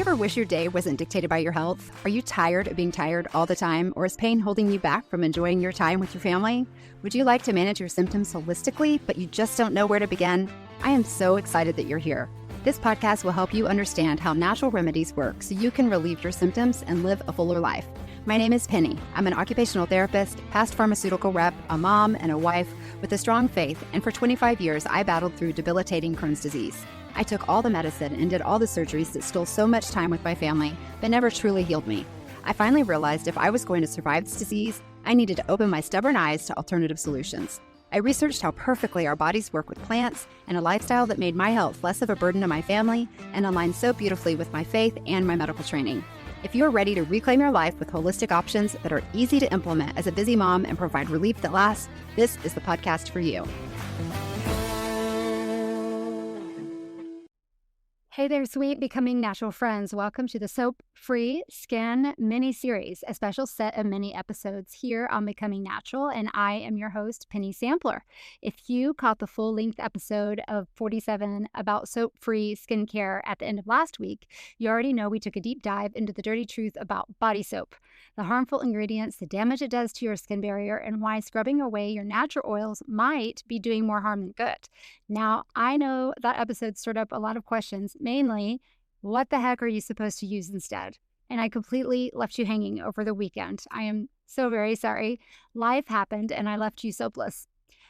ever wish your day wasn't dictated by your health? Are you tired of being tired all the time, or is pain holding you back from enjoying your time with your family? Would you like to manage your symptoms holistically, but you just don't know where to begin? I am so excited that you're here. This podcast will help you understand how natural remedies work so you can relieve your symptoms and live a fuller life. My name is Penny. I'm an occupational therapist, past pharmaceutical rep, a mom, and a wife with a strong faith, and for 25 years, I battled through debilitating Crohn's disease. I took all the medicine and did all the surgeries that stole so much time with my family, but never truly healed me. I finally realized if I was going to survive this disease, I needed to open my stubborn eyes to alternative solutions. I researched how perfectly our bodies work with plants and a lifestyle that made my health less of a burden to my family and aligned so beautifully with my faith and my medical training. If you're ready to reclaim your life with holistic options that are easy to implement as a busy mom and provide relief that lasts, this is the podcast for you. Hey there, sweet Becoming Natural friends. Welcome to the Soap-Free Skin mini-series, a special set of mini episodes here on Becoming Natural, and I am your host, Penny Sampler. If you caught the full-length episode of 47 about soap-free skincare at the end of last week, you already know we took a deep dive into the dirty truth about body soap, the harmful ingredients, the damage it does to your skin barrier, and why scrubbing away your natural oils might be doing more harm than good. Now, I know that episode stirred up a lot of questions. Mainly, what the heck are you supposed to use instead? And I completely left you hanging over the weekend. I am so very sorry. Life happened and I left you soapless.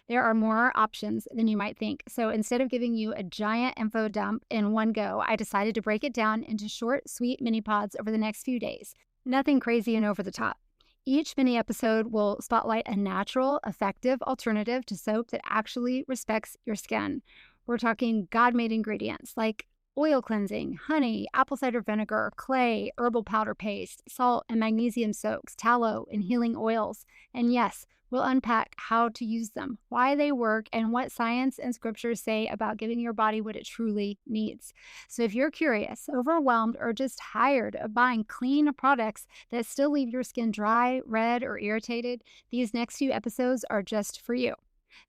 There are more options than you might think. So instead of giving you a giant info dump in one go, I decided to break it down into short, sweet mini pods over the next few days. Nothing crazy and over the top. Each mini episode will spotlight a natural, effective alternative to soap that actually respects your skin. We're talking God-made ingredients like oil cleansing, honey, apple cider vinegar, clay, herbal powder paste, salt and magnesium soaks, tallow, and healing oils. And yes, we'll unpack how to use them, why they work, and what science and scriptures say about giving your body what it truly needs. So if you're curious, overwhelmed, or just tired of buying clean products that still leave your skin dry, red, or irritated, these next few episodes are just for you.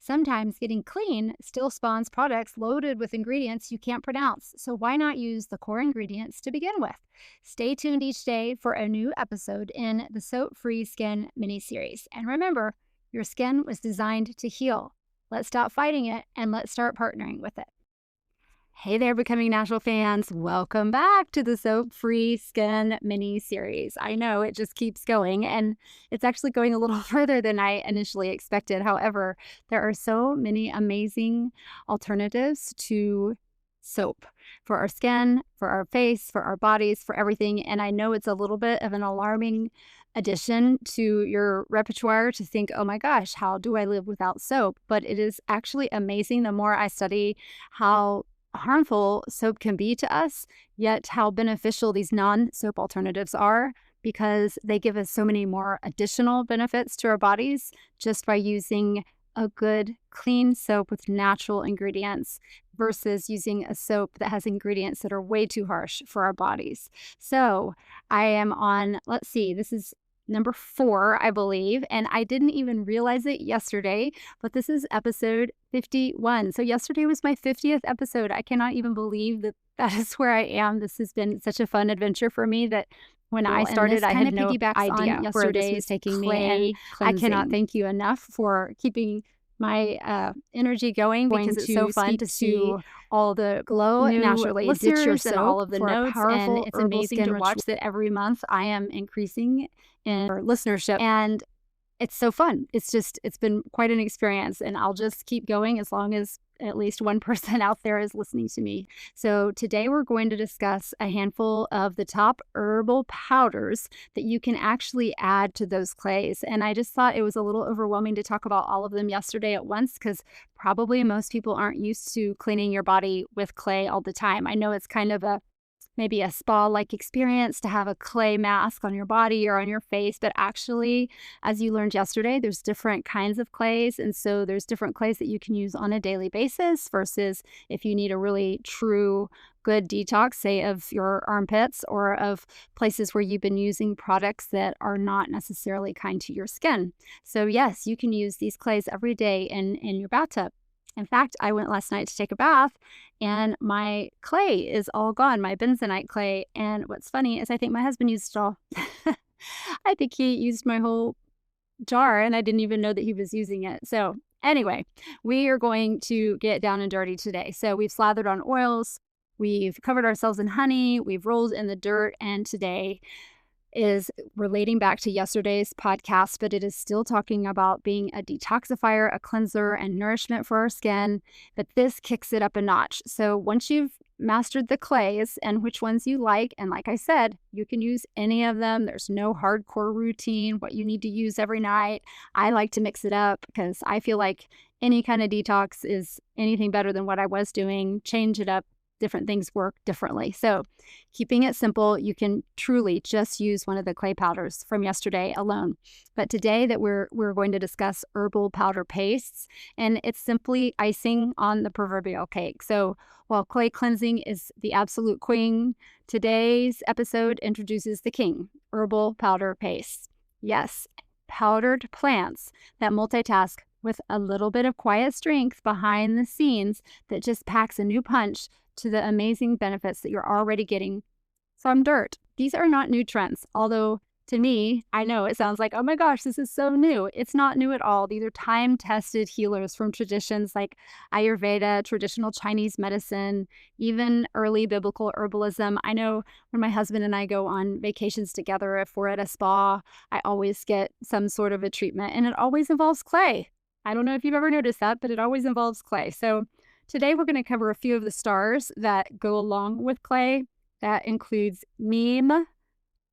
Sometimes getting clean still spawns products loaded with ingredients you can't pronounce, so why not use the core ingredients to begin with? Stay tuned each day for a new episode in the Soap-Free Skin mini-series. And remember, your skin was designed to heal. Let's stop fighting it and let's start partnering with it. Hey there, Becoming Natural fans. Welcome back to the Soap-Free Skin mini-series. I know it just keeps going, and it's actually going a little further than I initially expected. However, there are so many amazing alternatives to soap for our skin, for our face, for our bodies, for everything. And I know it's a little bit of an alarming addition to your repertoire to think, oh my gosh, how do I live without soap? But it is actually amazing the more I study how harmful soap can be to us, yet how beneficial these non-soap alternatives are, because they give us so many more additional benefits to our bodies just by using a good, clean soap with natural ingredients versus using a soap that has ingredients that are way too harsh for our bodies. So I am on, let's see, this is number 4, I believe, and I didn't even realize it yesterday, but this is episode 51. So yesterday was my 50th episode. I cannot even believe that that is where I am. This has been such a fun adventure for me that when I started, I had no idea where this was taking me, and I cannot thank you enough for keeping my energy going, because it's so fun to see all the glow naturally listeners and all of the notes, and it's amazing to watch that every month I am increasing in listenership, and it's so fun. It's been quite an experience, and I'll just keep going as long as at least one person out there is listening to me. So today we're going to discuss a handful of the top herbal powders that you can actually add to those clays. And I just thought it was a little overwhelming to talk about all of them yesterday at once, because probably most people aren't used to cleaning your body with clay all the time. I know it's kind of maybe a spa-like experience to have a clay mask on your body or on your face, but actually, as you learned yesterday, there's different kinds of clays, and so there's different clays that you can use on a daily basis versus if you need a really true good detox, say of your armpits or of places where you've been using products that are not necessarily kind to your skin. So yes, you can use these clays every day in your bathtub. In fact, I went last night to take a bath and my clay is all gone, my bentonite clay. And what's funny is I think my husband used it all. I think he used my whole jar and I didn't even know that he was using it. So anyway, we are going to get down and dirty today. So we've slathered on oils, we've covered ourselves in honey, we've rolled in the dirt, and today is relating back to yesterday's podcast, but it is still talking about being a detoxifier, a cleanser, and nourishment for our skin. But this kicks it up a notch. So once you've mastered the clays and which ones you like, and like I said, you can use any of them. There's no hardcore routine, what you need to use every night. I like to mix it up because I feel like any kind of detox is anything better than what I was doing. Change it up. Different things work differently. So keeping it simple, you can truly just use one of the clay powders from yesterday alone. But today that we're going to discuss herbal powder pastes, and it's simply icing on the proverbial cake. So while clay cleansing is the absolute queen, today's episode introduces the king, herbal powder pastes. Yes, powdered plants that multitask with a little bit of quiet strength behind the scenes that just packs a new punch to the amazing benefits that you're already getting from dirt. These are not new trends, although to me, I know it sounds like, oh my gosh, this is so new. It's not new at all. These are time-tested healers from traditions like Ayurveda, traditional Chinese medicine, even early biblical herbalism. I know when my husband and I go on vacations together, if we're at a spa, I always get some sort of a treatment, and it always involves clay. I don't know if you've ever noticed that, but it always involves clay. So today we're going to cover a few of the stars that go along with clay. That includes neem,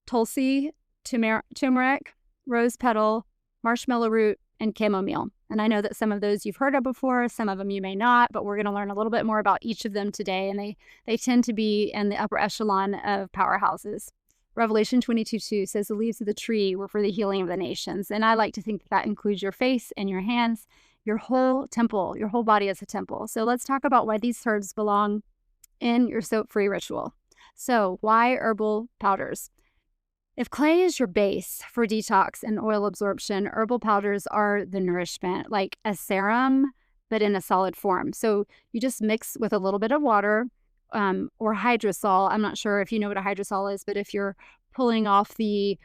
tulsi, turmeric, rose petal, marshmallow root, and chamomile. And I know that some of those you've heard of before, some of them you may not, but we're going to learn a little bit more about each of them today. And they tend to be in the upper echelon of powerhouses. Revelation 22:2 says the leaves of the tree were for the healing of the nations. And I like to think that includes your face and your hands, your whole temple, your whole body as a temple. So let's talk about why these herbs belong in your soap-free ritual. So why herbal powders? If clay is your base for detox and oil absorption, herbal powders are the nourishment, like a serum, but in a solid form. So you just mix with a little bit of water or hydrosol. I'm not sure if you know what a hydrosol is, but if you're pulling off the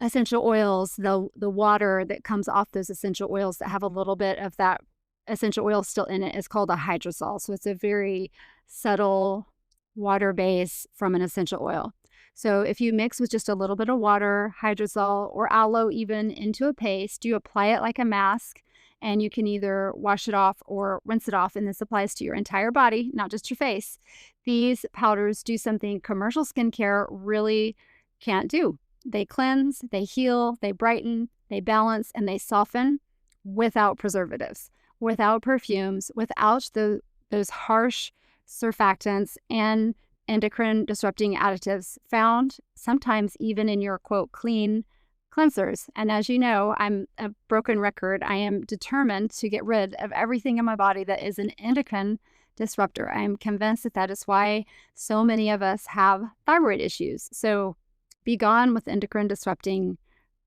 essential oils, the water that comes off those essential oils that have a little bit of that essential oil still in it is called a hydrosol. So it's a very subtle water base from an essential oil. So if you mix with just a little bit of water, hydrosol, or aloe even into a paste, you apply it like a mask, and you can either wash it off or rinse it off, and this applies to your entire body, not just your face. These powders do something commercial skincare really can't do. They cleanse, they heal, they brighten, they balance, and they soften without preservatives, without perfumes, without those harsh surfactants and endocrine disrupting additives found sometimes even in your, quote, clean cleansers. And as you know, I'm a broken record. I am determined to get rid of everything in my body that is an endocrine disruptor. I'm convinced that that is why so many of us have thyroid issues. So be gone with endocrine disrupting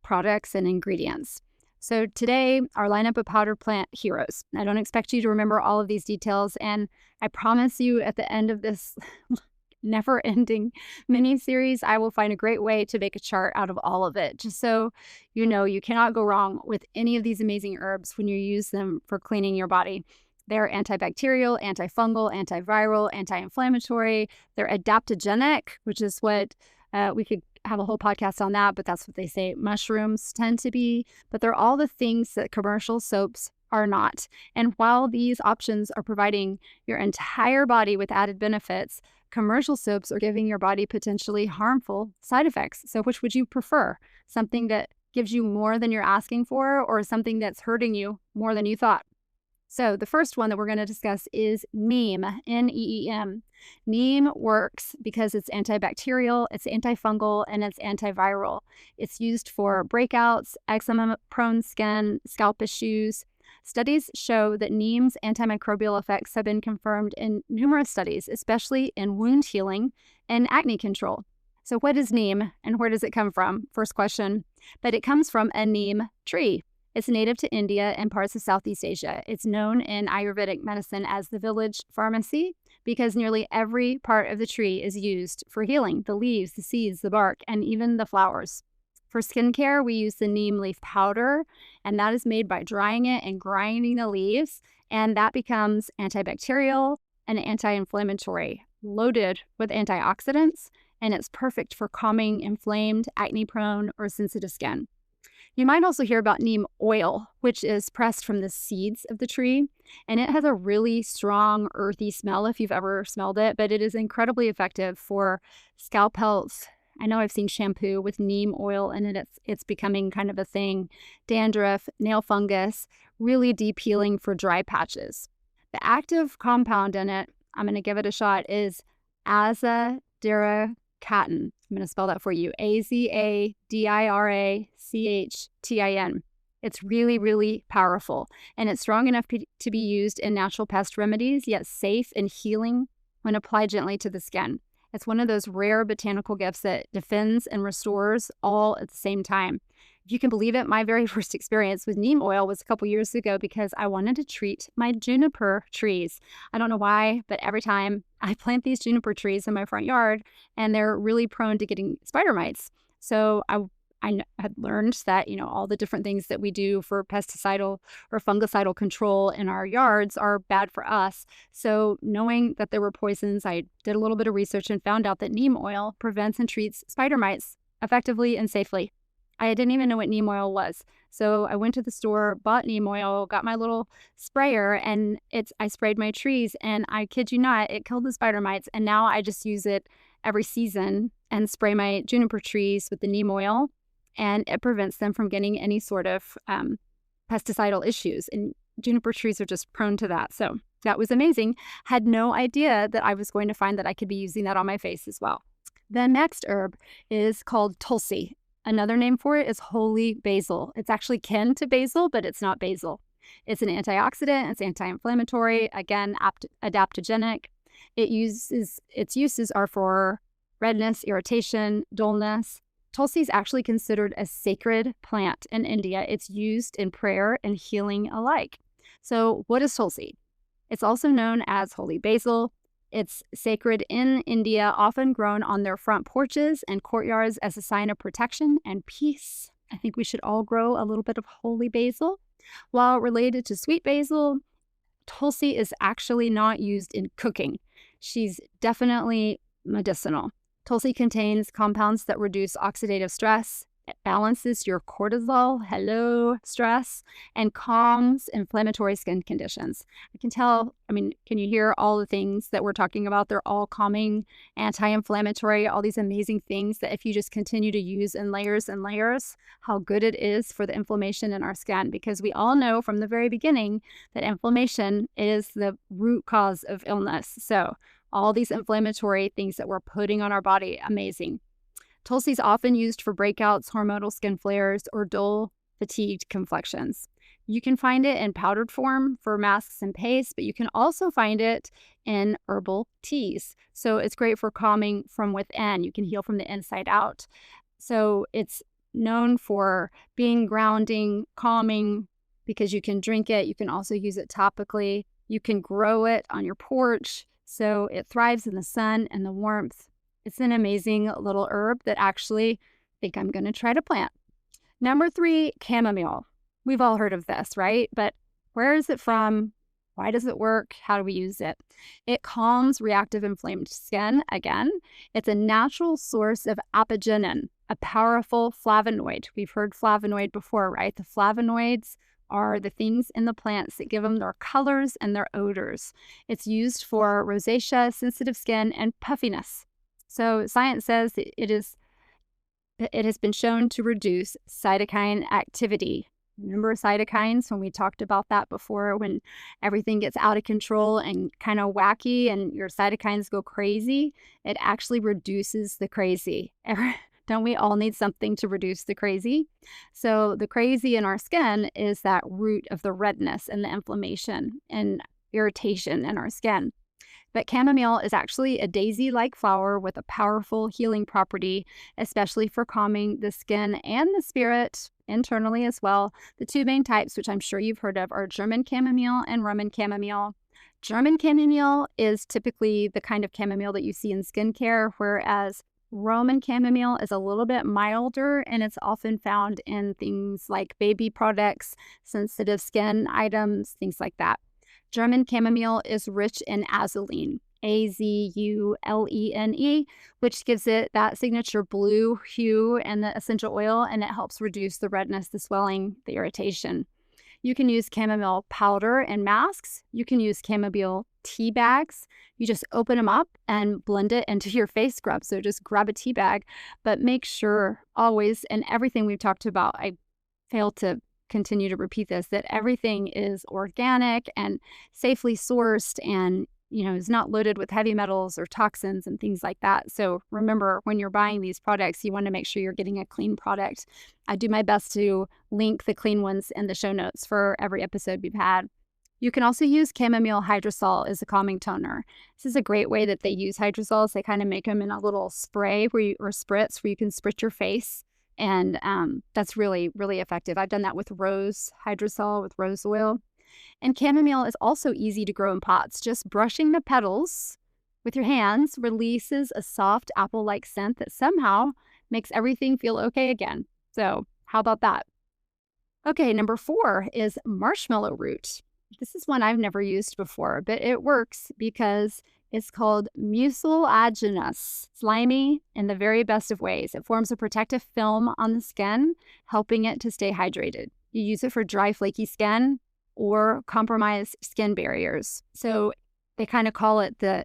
products and ingredients. So today, our lineup of powder plant heroes. I don't expect you to remember all of these details, and I promise you at the end of this never-ending mini-series, I will find a great way to make a chart out of all of it, just so you know you cannot go wrong with any of these amazing herbs when you use them for cleaning your body. They're antibacterial, antifungal, antiviral, anti-inflammatory. They're adaptogenic, which is what we could have a whole podcast on that, but that's what they say mushrooms tend to be. But they're all the things that commercial soaps are not. And while these options are providing your entire body with added benefits, commercial soaps are giving your body potentially harmful side effects. So which would you prefer? Something that gives you more than you're asking for, or something that's hurting you more than you thought? So the first one that we're going to discuss is neem, N-E-E-M. Neem works because it's antibacterial, it's antifungal, and it's antiviral. It's used for breakouts, eczema-prone skin, scalp issues. Studies show that neem's antimicrobial effects have been confirmed in numerous studies, especially in wound healing and acne control. So what is neem and where does it come from? First question. But it comes from a neem tree. It's native to India and parts of Southeast Asia. It's known in Ayurvedic medicine as the village pharmacy because nearly every part of the tree is used for healing: the leaves, the seeds, the bark, and even the flowers. For skincare, we use the neem leaf powder, and that is made by drying it and grinding the leaves, and that becomes antibacterial and anti-inflammatory, loaded with antioxidants, and it's perfect for calming inflamed, acne-prone, or sensitive skin. You might also hear about neem oil, which is pressed from the seeds of the tree, and it has a really strong, earthy smell if you've ever smelled it, but it is incredibly effective for scalp health. I know I've seen shampoo with neem oil in it. It's becoming kind of a thing. Dandruff, nail fungus, really deep healing for dry patches. The active compound in it, I'm going to give it a shot, is azadirachtin. I'm going to spell that for you. AZADIRACHTIN. It's really, really powerful, and it's strong enough to be used in natural pest remedies, yet safe and healing when applied gently to the skin. It's one of those rare botanical gifts that defends and restores all at the same time. If you can believe it, my very first experience with neem oil was a couple years ago because I wanted to treat my juniper trees. I don't know why, but every time I plant these juniper trees in my front yard, and they're really prone to getting spider mites. So I had learned that, all the different things that we do for pesticidal or fungicidal control in our yards are bad for us. So knowing that there were poisons, I did a little bit of research and found out that neem oil prevents and treats spider mites effectively and safely. I didn't even know what neem oil was. So I went to the store, bought neem oil, got my little sprayer, and I sprayed my trees, and I kid you not, it killed the spider mites. And now I just use it every season and spray my juniper trees with the neem oil, and it prevents them from getting any sort of pesticidal issues. And juniper trees are just prone to that. So that was amazing. Had no idea that I was going to find that I could be using that on my face as well. The next herb is called tulsi. Another name for it is holy basil. It's actually kin to basil, but it's not basil. It's an antioxidant. It's anti-inflammatory. Again, adaptogenic. Its uses are for redness, irritation, dullness. Tulsi is actually considered a sacred plant in India. It's used in prayer and healing alike. So what is tulsi? It's also known as holy basil. It's sacred in India, often grown on their front porches and courtyards as a sign of protection and peace. I think we should all grow a little bit of holy basil. While related to sweet basil, tulsi is actually not used in cooking. She's definitely medicinal. Tulsi contains compounds that reduce oxidative stress. It balances your cortisol, stress, and calms inflammatory skin conditions. Can you hear all the things that we're talking about? They're all calming, anti-inflammatory, all these amazing things that if you just continue to use in layers and layers, how good it is for the inflammation in our skin. Because we all know from the very beginning that inflammation is the root cause of illness. So all these inflammatory things that we're putting on our body, amazing. Tulsi is often used for breakouts, hormonal skin flares, or dull, fatigued complexions. You can find it in powdered form for masks and paste, but you can also find it in herbal teas. So it's great for calming from within. You can heal from the inside out. So it's known for being grounding, calming, because you can drink it. You can also use it topically. You can grow it on your porch. So it thrives in the sun and the warmth. It's an amazing little herb that actually I think I'm going to try to plant. Number 3, chamomile. We've all heard of this, right? But where is it from? Why does it work? How do we use it? It calms reactive inflamed skin. Again, it's a natural source of apigenin, a powerful flavonoid. We've heard flavonoid before, right? The flavonoids are the things in the plants that give them their colors and their odors. It's used for rosacea, sensitive skin, and puffiness. So science says that it has been shown to reduce cytokine activity. Remember cytokines when we talked about that before, when everything gets out of control and kind of wacky and your cytokines go crazy? It actually reduces the crazy. Don't we all need something to reduce the crazy? So the crazy in our skin is that root of the redness and the inflammation and irritation in our skin. But chamomile is actually a daisy-like flower with a powerful healing property, especially for calming the skin and the spirit. internally as well. The two main types, which I'm sure you've heard of, are German chamomile and Roman chamomile. German chamomile is typically the kind of chamomile that you see in skincare, whereas Roman chamomile is a little bit milder, and it's often found in things like baby products, sensitive skin items, things like that. German chamomile is rich in azulene, azulene, which gives it that signature blue hue and the essential oil, and it helps reduce the redness, the swelling, the irritation. You can use chamomile powder and masks. You can use chamomile tea bags. You just open them up and blend it into your face scrub. So just grab a tea bag, but make sure always, and everything we've talked about, I fail to continue to repeat this, that everything is organic and safely sourced and is not loaded with heavy metals or toxins and things like that. So remember, when you're buying these products, you want to make sure you're getting a clean product. I do my best to link the clean ones in the show notes for every episode we've had. You can also use chamomile hydrosol as a calming toner. This is a great way that they use hydrosols. They kind of make them in a little spray or spritz where you can spritz your face. And that's really, really effective. I've done that with rose hydrosol, with rose oil. And chamomile is also easy to grow in pots. Just brushing the petals with your hands releases a soft apple-like scent that somehow makes everything feel okay again. So how about that? Okay, number 4 is marshmallow root. This is one I've never used before, but it works because it's called mucilaginous, slimy in the very best of ways. It forms a protective film on the skin, helping it to stay hydrated. You use it for dry, flaky skin or compromised skin barriers. So they kind of call it the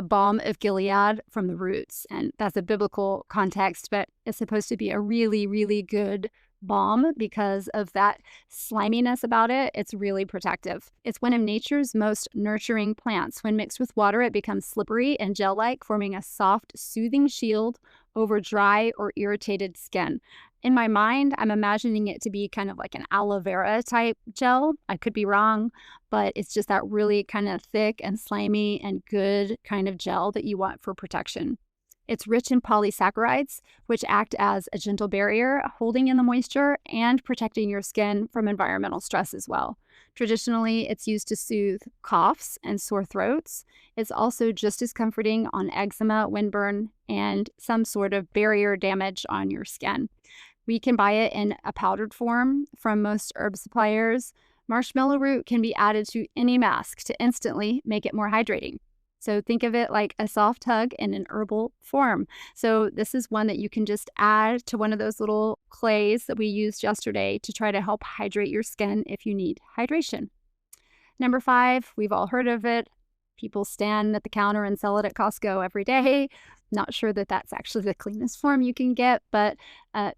balm of Gilead from the roots. And that's a biblical context, but it's supposed to be a really, really good balm because of that sliminess about it. It's really protective. It's one of nature's most nurturing plants. When mixed with water, it becomes slippery and gel-like, forming a soft, soothing shield over dry or irritated skin. In my mind, I'm imagining it to be kind of like an aloe vera type gel. I could be wrong, but it's just that really kind of thick and slimy and good kind of gel that you want for protection. It's rich in polysaccharides, which act as a gentle barrier, holding in the moisture and protecting your skin from environmental stress as well. Traditionally, it's used to soothe coughs and sore throats. It's also just as comforting on eczema, windburn, and some sort of barrier damage on your skin. We can buy it in a powdered form from most herb suppliers. Marshmallow root can be added to any mask to instantly make it more hydrating. So think of it like a soft hug in an herbal form. So this is one that you can just add to one of those little clays that we used yesterday to try to help hydrate your skin if you need hydration. Number 5, we've all heard of it. People stand at the counter and sell it at Costco every day. Not sure that that's actually the cleanest form you can get, but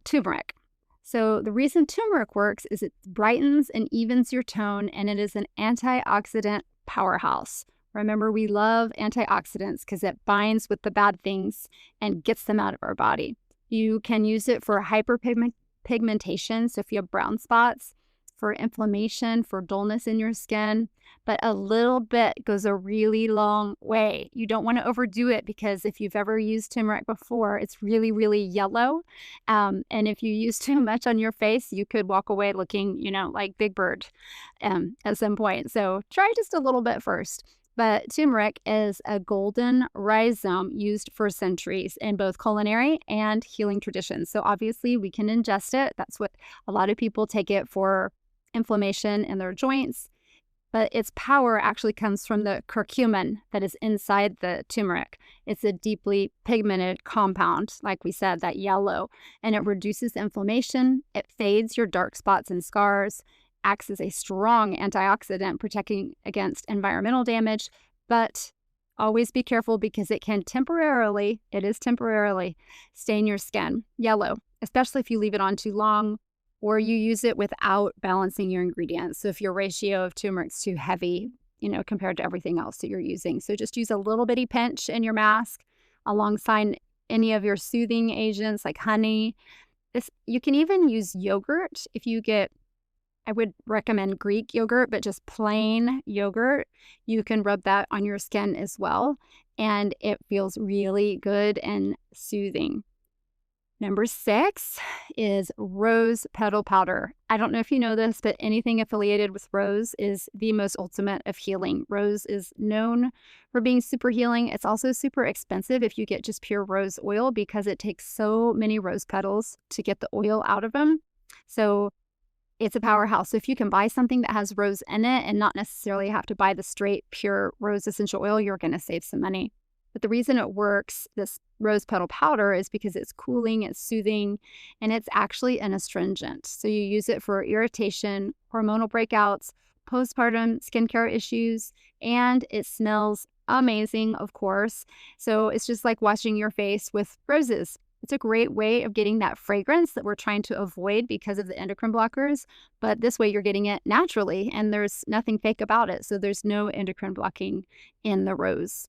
turmeric. So the reason turmeric works is it brightens and evens your tone, and it is an antioxidant powerhouse. Remember, we love antioxidants because it binds with the bad things and gets them out of our body. You can use it for hyperpigmentation, so if you have brown spots, for inflammation, for dullness in your skin, but a little bit goes a really long way. You don't want to overdo it because if you've ever used turmeric before, it's really, really yellow. And if you use too much on your face, you could walk away looking, like Big Bird at some point. So try just a little bit first. But turmeric is a golden rhizome used for centuries in both culinary and healing traditions. So obviously we can ingest it. That's what a lot of people take it for inflammation in their joints. But its power actually comes from the curcumin that is inside the turmeric. It's a deeply pigmented compound, like we said, that yellow, and it reduces inflammation. It fades your dark spots and scars, acts as a strong antioxidant protecting against environmental damage, but always be careful because it is temporarily, stain your skin yellow, especially if you leave it on too long or you use it without balancing your ingredients. So if your ratio of turmeric is too heavy, compared to everything else that you're using. So just use a little bitty pinch in your mask alongside any of your soothing agents like honey. You can even use yogurt if you get, I would recommend Greek yogurt, but just plain yogurt. You can rub that on your skin as well, and it feels really good and soothing. Number 6 is rose petal powder. I don't know if you know this, but anything affiliated with rose is the most ultimate of healing. Rose is known for being super healing. It's also super expensive if you get just pure rose oil because it takes so many rose petals to get the oil out of them. So it's a powerhouse. So if you can buy something that has rose in it and not necessarily have to buy the straight pure rose essential oil, you're going to save some money. But the reason it works, this rose petal powder, is because it's cooling, it's soothing, and it's actually an astringent. So you use it for irritation, hormonal breakouts, postpartum skincare issues, and it smells amazing, of course. So it's just like washing your face with roses. It's a great way of getting that fragrance that we're trying to avoid because of the endocrine blockers, but this way you're getting it naturally, and there's nothing fake about it. So there's no endocrine blocking in the rose.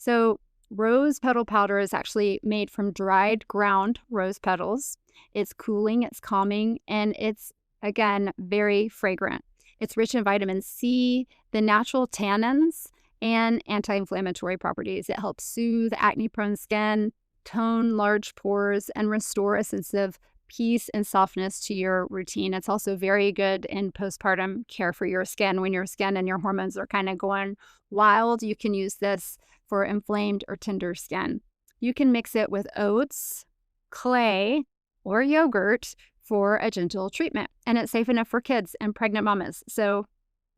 So rose petal powder is actually made from dried ground rose petals. It's cooling, it's calming, and it's, again, very fragrant. It's rich in vitamin C, the natural tannins, and anti-inflammatory properties. It helps soothe acne-prone skin, tone large pores, and restore a sense of peace and softness to your routine. It's also very good in postpartum care for your skin. When your skin and your hormones are kind of going wild, you can use this for inflamed or tender skin. You can mix it with oats, clay, or yogurt for a gentle treatment. And it's safe enough for kids and pregnant mamas. So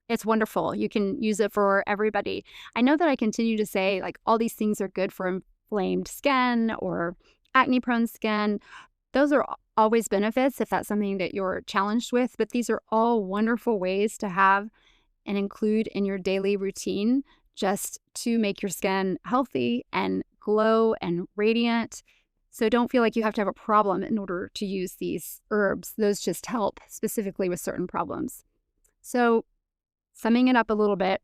it's wonderful. You can use it for everybody. I know that I continue to say like all these things are good for inflamed skin or acne-prone skin. Those are always benefits if that's something that you're challenged with, but these are all wonderful ways to have and include in your daily routine just to make your skin healthy and glow and radiant. So don't feel like you have to have a problem in order to use these herbs. Those just help specifically with certain problems. So summing it up a little bit,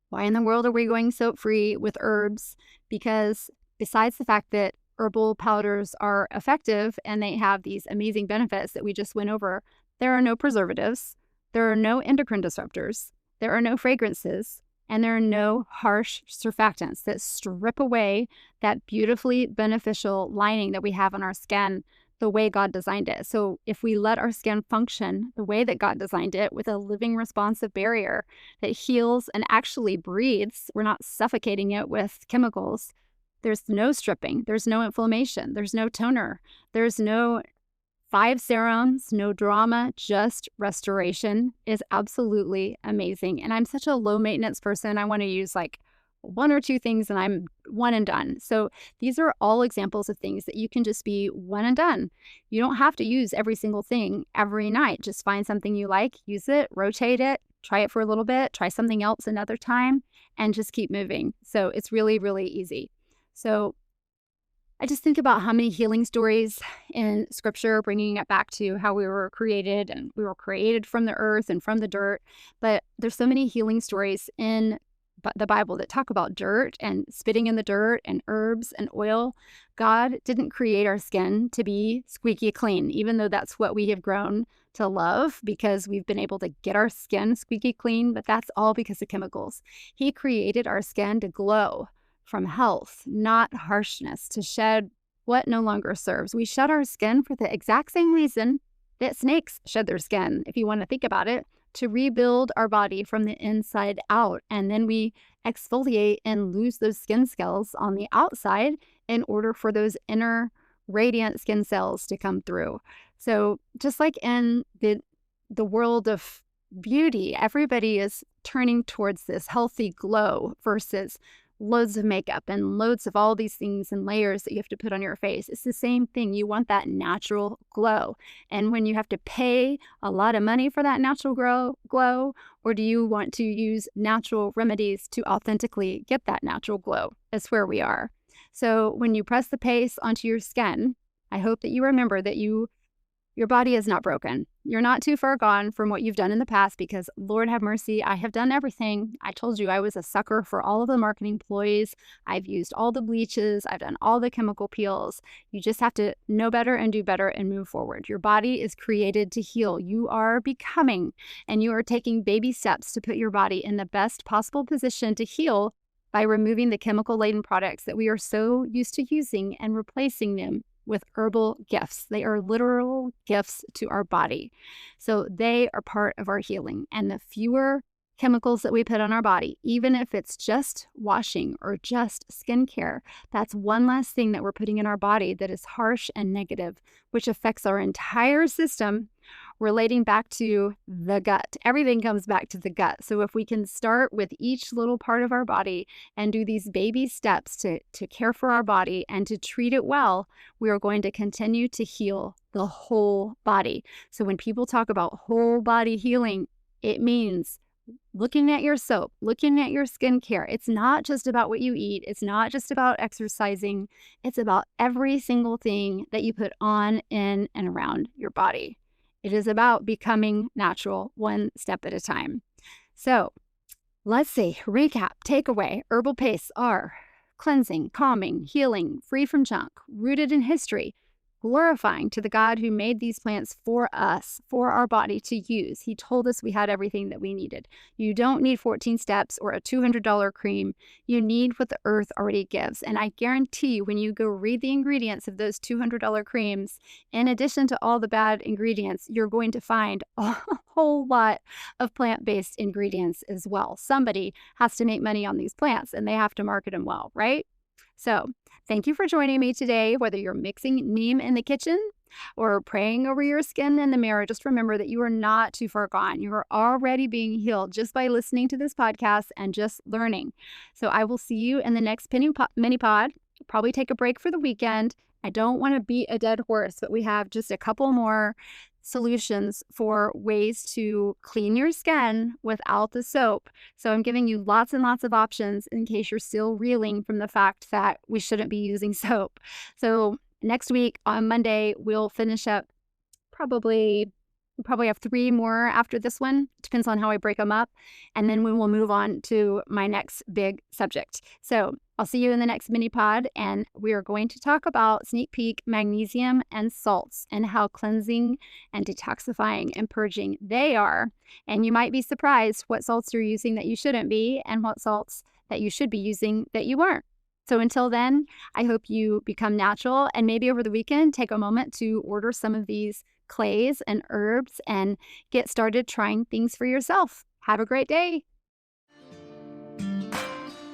why in the world are we going soap-free with herbs? Because besides the fact that herbal powders are effective and they have these amazing benefits that we just went over, there are no preservatives, there are no endocrine disruptors, there are no fragrances, and there are no harsh surfactants that strip away that beautifully beneficial lining that we have on our skin the way God designed it. So if we let our skin function the way that God designed it with a living responsive barrier that heals and actually breathes, we're not suffocating it with chemicals, there's no stripping, there's no inflammation, there's no toner, there's no 5 serums, no drama, just restoration is absolutely amazing. And I'm such a low maintenance person. I want to use like 1 or 2 things and I'm one and done. So these are all examples of things that you can just be one and done. You don't have to use every single thing every night. Just find something you like, use it, rotate it, try it for a little bit, try something else another time, and just keep moving. So it's really, really easy. So I just think about how many healing stories in scripture, bringing it back to how we were created, and we were created from the earth and from the dirt. But there's so many healing stories in the Bible that talk about dirt and spitting in the dirt and herbs and oil. God didn't create our skin to be squeaky clean, even though that's what we have grown to love because we've been able to get our skin squeaky clean, but that's all because of chemicals. He created our skin to glow from health, not harshness, to shed what no longer serves. We shed our skin for the exact same reason that snakes shed their skin, if you want to think about it, to rebuild our body from the inside out. And then we exfoliate and lose those skin cells on the outside in order for those inner radiant skin cells to come through. So just like in the world of beauty, everybody is turning towards this healthy glow versus loads of makeup and loads of all these things and layers that you have to put on your face. It's the same thing. You want that natural glow. And when you have to pay a lot of money for that natural glow, or do you want to use natural remedies to authentically get that natural glow? That's where we are. So when you press the paste onto your skin, I hope that you remember that your body is not broken. You're not too far gone from what you've done in the past because, Lord have mercy, I have done everything. I told you I was a sucker for all of the marketing ploys. I've used all the bleaches. I've done all the chemical peels. You just have to know better and do better and move forward. Your body is created to heal. You are becoming, and you are taking baby steps to put your body in the best possible position to heal by removing the chemical-laden products that we are so used to using and replacing them with herbal gifts. They are literal gifts to our body. So they are part of our healing. And the fewer chemicals that we put on our body, even if it's just washing or just skincare, that's one less thing that we're putting in our body that is harsh and negative, which affects our entire system, relating back to the gut. Everything comes back to the gut. So if we can start with each little part of our body and do these baby steps to care for our body and to treat it well, we are going to continue to heal the whole body. So when people talk about whole body healing, it means looking at your soap, looking at your skincare. It's not just about what you eat. It's not just about exercising. It's about every single thing that you put on, in, and around your body. It is about becoming natural one step at a time. So let's see, recap, takeaway. Herbal pastes are cleansing, calming, healing, free from junk, rooted in history, glorifying to the God who made these plants for us, for our body to use. He told us we had everything that we needed. You don't need 14 steps or a $200 cream. You need what the earth already gives. And I guarantee you, when you go read the ingredients of those $200 creams, in addition to all the bad ingredients, you're going to find a whole lot of plant-based ingredients as well. Somebody has to make money on these plants and they have to market them well, right? So thank you for joining me today. Whether you're mixing neem in the kitchen or praying over your skin in the mirror, just remember that you are not too far gone. You are already being healed just by listening to this podcast and just learning. So I will see you in the next mini pod. Probably take a break for the weekend. I don't want to beat a dead horse, but we have just a couple more solutions for ways to clean your skin without the soap. So I'm giving you lots and lots of options in case you're still reeling from the fact that we shouldn't be using soap. So next week on Monday, we'll finish up we'll probably have 3 more after this one. Depends on how I break them up. And then we will move on to my next big subject. So I'll see you in the next mini pod, and we are going to talk about, sneak peek, magnesium and salts and how cleansing and detoxifying and purging they are. And you might be surprised what salts you're using that you shouldn't be and what salts that you should be using that you aren't. So until then, I hope you become natural, and maybe over the weekend, take a moment to order some of these clays and herbs and get started trying things for yourself. Have a great day.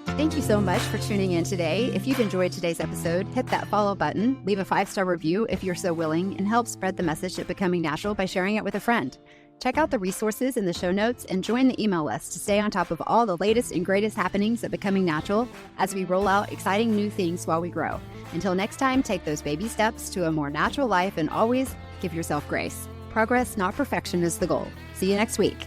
Thank you so much for tuning in today. If you've enjoyed today's episode, hit that follow button, leave a 5-star review if you're so willing, and help spread the message of becoming natural by sharing it with a friend. Check out the resources in the show notes and join the email list to stay on top of all the latest and greatest happenings at Becoming Natural as we roll out exciting new things while we grow. Until next time, take those baby steps to a more natural life and always give yourself grace. Progress, not perfection, is the goal. See you next week.